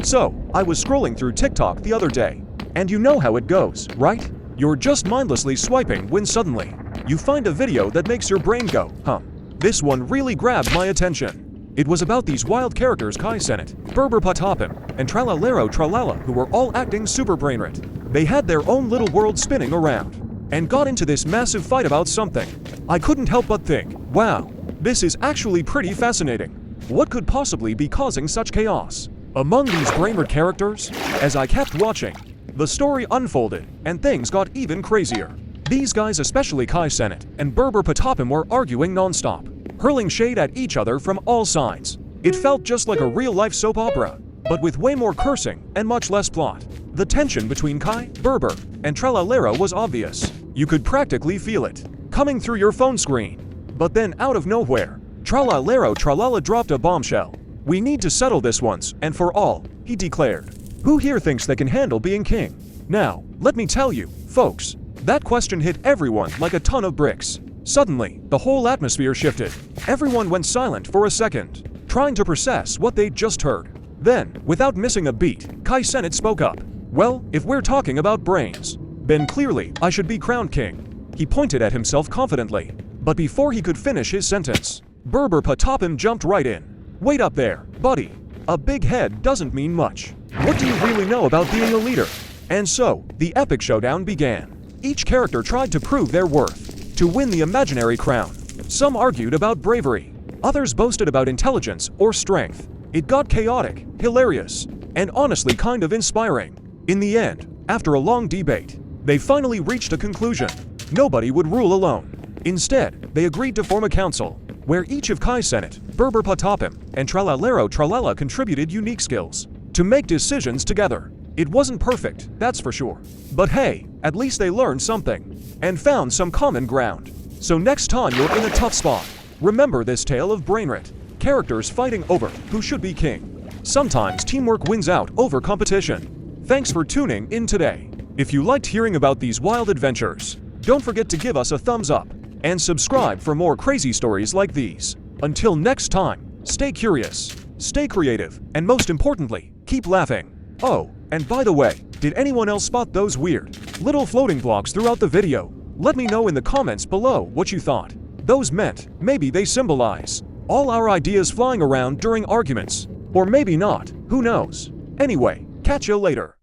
So, I was scrolling through TikTok the other day, and you know how it goes, right? You're just mindlessly swiping when suddenly you find a video that makes your brain go, huh. This one really grabbed my attention. It was about these wild characters Kai Cenat, Berber Patapim, and Tralalero Tralala who were all acting super brainrit. They had their own little world spinning around, and got into this massive fight about something. I couldn't help but think, wow, this is actually pretty fascinating. What could possibly be causing such chaos among these brainrit characters? As I kept watching, the story unfolded, and things got even crazier. These guys, especially Kai Cenat and Berber Patapim, were arguing non-stop, hurling shade at each other from all sides. It felt just like a real-life soap opera, but with way more cursing and much less plot. The tension between Kai, Berber, and Tralalero was obvious. You could practically feel it coming through your phone screen. But then, out of nowhere, Tralalero Tralala dropped a bombshell. "We need to settle this once and for all," he declared. Who here thinks they can handle being king? Now, let me tell you, folks, that question hit everyone like a ton of bricks. Suddenly, the whole atmosphere shifted. Everyone went silent for a second, trying to process what they'd just heard. Then, without missing a beat, Kai Cenat spoke up. "Well, if we're talking about brains, then clearly I should be crowned king." He pointed at himself confidently. But before he could finish his sentence, Berber Patapim jumped right in. "Wait up there, buddy. A big head doesn't mean much. What do you really know about being a leader?" And so, the epic showdown began. Each character tried to prove their worth, to win the imaginary crown. Some argued about bravery, others boasted about intelligence or strength. It got chaotic, hilarious, and honestly kind of inspiring. In the end, after a long debate, they finally reached a conclusion. Nobody would rule alone. Instead, they agreed to form a council, where each of Kai Cenat, Berber Patapim, and Tralalero Tralala contributed unique skills to make decisions together. It wasn't perfect, that's for sure. But hey, at least they learned something, and found some common ground. So next time you're in a tough spot, remember this tale of brainrit, characters fighting over who should be king. Sometimes teamwork wins out over competition. Thanks for tuning in today. If you liked hearing about these wild adventures, don't forget to give us a thumbs up, and subscribe for more crazy stories like these. Until next time, stay curious, stay creative, and most importantly, keep laughing. Oh, and by the way, did anyone else spot those weird little floating blocks throughout the video? Let me know in the comments below what you thought. Those meant, maybe they symbolize all our ideas flying around during arguments. Or maybe not, who knows? Anyway, catch you later.